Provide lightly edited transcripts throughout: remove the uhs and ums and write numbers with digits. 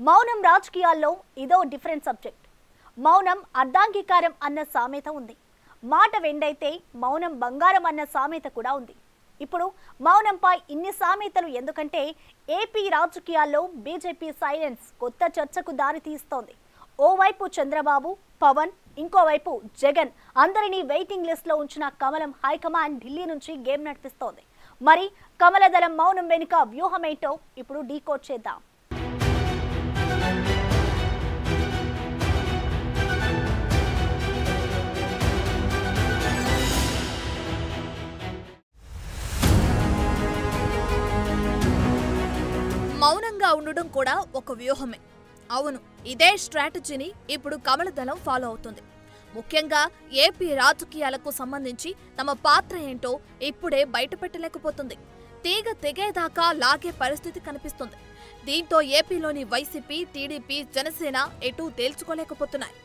మౌనం రాజకీయాల్లో ఇదో డిఫరెంట్ సబ్జెక్ట్. మౌనం అర్ధాంగీకారం అన్న సామెత ఉంది. మాట వెండైతే మౌనం బంగారం అన్న సామెత కూడా ఉంది. ఇప్పుడు మౌనంపై ఇన్ని సామెతలు ఎందుకంటే ఏపీ రాజకీయాల్లో బీజేపీ సైలెన్స్ కొత్త చర్చకు దారి తీస్తోంది. ఓవైపు చంద్రబాబు, పవన్, ఇంకోవైపు జగన్ అందరినీ వెయిటింగ్ లిస్ట్ లో ఉంచిన కమలం హైకమాండ్ ఢిల్లీ నుంచి గేమ్ నడిపిస్తోంది. మరి కమలదళం మౌనం వెనుక వ్యూహమేంటో ఇప్పుడు డీకోడ్ చేద్దాం. మౌనంగా ఉండడం కూడా ఒక వ్యూహమే. అవును, ఇదే స్ట్రాటజీని ఇప్పుడు కమలదళం ఫాలో అవుతుంది. ముఖ్యంగా ఏపీ రాజకీయాలకు సంబంధించి తమ పాత్ర ఏంటో ఇప్పుడే బయటపెట్టలేకపోతుంది. తీగ తెగేదాకా లాగే పరిస్థితి కనిపిస్తుంది. దీంతో ఏపీలోని వైసీపీ, టీడీపీ, జనసేన ఎటూ తేల్చుకోలేకపోతున్నాయి.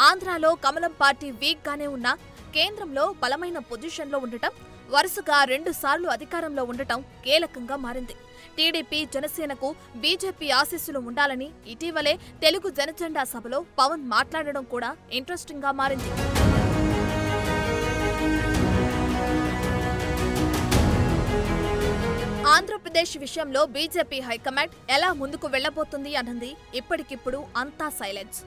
ఆంధ్రాలో కమలం పార్టీ వీక్ గానే ఉన్నా కేంద్రంలో బలమైన పొజిషన్లో ఉండటం, వరుసగా 2 సార్లు అధికారంలో ఉండటం కీలకంగా మారింది. టీడీపీ, జనసేనకు బీజేపీ ఆశీస్సులు ఉండాలని ఇటీవలే తెలుగు జనజెండా సభలో పవన్ మాట్లాడడం కూడా ఇంట్రెస్టింగ్ గా మారింది. ఆంధ్రప్రదేశ్ విషయంలో బీజేపీ హైకమాండ్ ఎలా ముందుకు వెళ్లబోతుంది అన్నది ఇప్పటికిప్పుడు అంతా సైలెన్స్.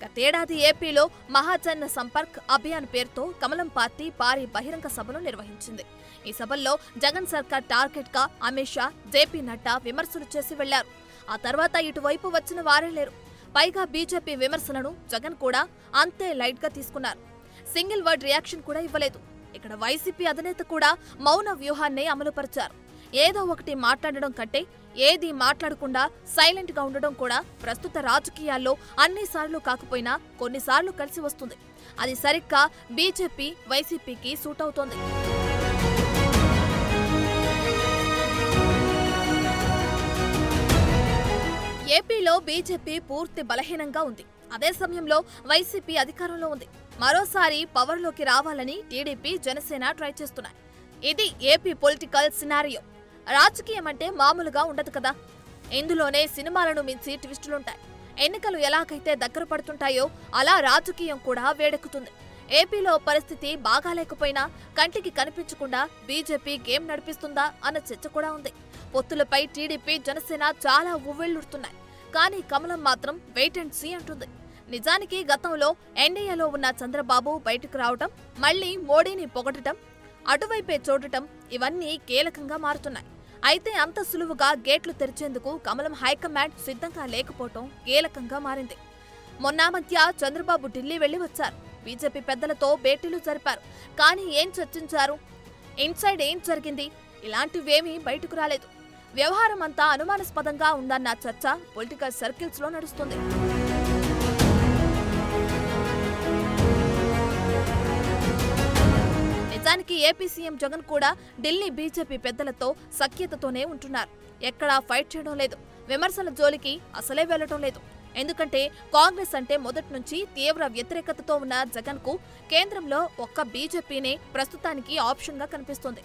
గతేడాది ఏపీలో మహాజన్ సంపర్క్ అభియాన్ పేరుతో కమలం పార్టీ భారీ బహిరంగ సభను నిర్వహించింది. ఈ సభల్లో జగన్ సర్కార్ టార్గెట్ గా అమిత్ షా, జేపీ నడ్డా విమర్శలు చేసి వెళ్లారు. ఆ తర్వాత ఇటువైపు వచ్చిన వారే లేరు. పైగా బీజేపీ విమర్శలను జగన్ కూడా అంతే లైట్ గా తీసుకున్నారు. సింగిల్ వర్డ్ రియాక్షన్ కూడా ఇవ్వలేదు. ఇక్కడ వైసీపీ అధినేత కూడా మౌన వ్యూహాన్ని అమలుపరిచారు. ఏదో ఒకటి మాట్లాడడం కంటే ఏది మాట్లాడకుండా సైలెంట్ గా ఉండడం కూడా ప్రస్తుత రాజకీయాల్లో అన్నిసార్లు కాకపోయినా కొన్నిసార్లు కలిసి వస్తుంది. అది సరిగ్గా బీజేపీ, వైసీపీకి సూట్ అవుతోంది. ఏపీలో బీజేపీ పూర్తి బలహీనంగా ఉంది. అదే సమయంలో వైసీపీ అధికారంలో ఉంది. మరోసారి పవర్లోకి రావాలని టీడీపీ, జనసేన ట్రై చేస్తున్నాయి. ఇది ఏపీ పొలిటికల్ సినారియో. రాజకీయం అంటే మామూలుగా ఉండదు కదా. ఇందులోనే సినిమాలను మించి ట్విస్టులుంటాయి. ఎన్నికలు ఎలాగైతే దగ్గర పడుతుంటాయో అలా రాజకీయం కూడా వేడెక్కుతుంది. ఏపీలో పరిస్థితి బాగాలేకపోయినా కంటికి కనిపించకుండా బీజేపీ గేమ్ నడిపిస్తుందా అన్న చర్చ కూడా ఉంది. పొత్తులపై టీడీపీ, జనసేన చాలా ఉవ్వెళ్లుడుతున్నాయి. కానీ కమలం మాత్రం వెయిట్ అండ్ సీ అంటుంది. నిజానికి గతంలో ఎన్డీఏలో ఉన్న చంద్రబాబు బయటకు రావటం, మళ్లీ మోడీని పొగడటం, అటువైపే చూడటం ఇవన్నీ కీలకంగా మారుతున్నాయి. అయితే అంత సులువుగా గేట్లు తెరిచేందుకు కమలం హైకమాండ్ సిద్ధంగా లేకపోవటం కీలకంగా మారింది. మొన్న మధ్య చంద్రబాబు ఢిల్లీ వెళ్లి వచ్చారు. బీజేపీ పెద్దలతో భేటీలు జరిపారు. కానీ ఏం చర్చించారు? ఇన్సైడ్ ఏం జరిగింది? ఇలాంటివేమీ బయటకు రాలేదు. వ్యవహారం అంతా అనుమానాస్పదంగా ఉందన్న చర్చ పొలిటికల్ సర్కిల్స్ లో నడుస్తుంది. నిజానికి ఏపీ సీఎం జగన్ కూడా ఢిల్లీ బీజేపీ పెద్దలతో సఖ్యతతోనే ఉంటున్నారు. ఎక్కడా ఫైట్ చేయడం లేదు. విమర్శల జోలికి అసలే వెళ్లటం లేదు. ఎందుకంటే కాంగ్రెస్ అంటే మొదటి నుంచి తీవ్ర వ్యతిరేకతతో ఉన్న జగన్ కు కేంద్రంలో ఒక్క బీజేపీనే ప్రస్తుతానికి ఆప్షన్ గా కనిపిస్తోంది.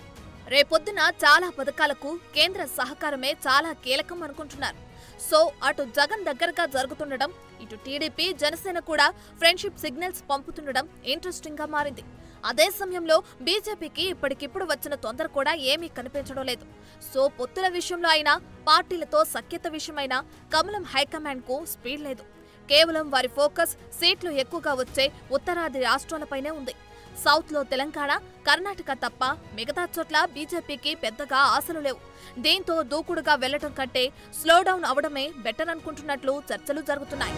రేపొద్దున చాలా పథకాలకు కేంద్ర సహకారమే చాలా కీలకం అనుకుంటున్నారు. సో అటు జగన్ దగ్గరగా జరుగుతుండడం, ఇటు టీడీపీ, జనసేన కూడా ఫ్రెండ్షిప్ సిగ్నల్స్ పంపుతుండడం ఇంట్రెస్టింగ్ గా మారింది. అదే సమయంలో బీజేపీకి ఇప్పటికిప్పుడు వచ్చిన తొందర కూడా ఏమీ కనిపించడం లేదు. సో పొత్తుల విషయంలో అయినా, పార్టీలతో సఖ్యత విషయమైనా కమలం హైకమాండ్ కు స్పీడ్ లేదు. కేవలం వారి ఫోకస్ సీట్లు ఎక్కువగా వచ్చే ఉత్తరాది రాష్ట్రాలపైనే ఉంది. సౌత్ లో తెలంగాణ, కర్ణాటక తప్ప మిగతా చోట్ల బీజేపీకి పెద్దగా ఆశలు లేవు. దీంతో దూకుడుగా వెళ్లటం కంటే స్లో డౌన్ అవడమే బెటర్ అనుకుంటున్నట్లు చర్చలు జరుగుతున్నాయి.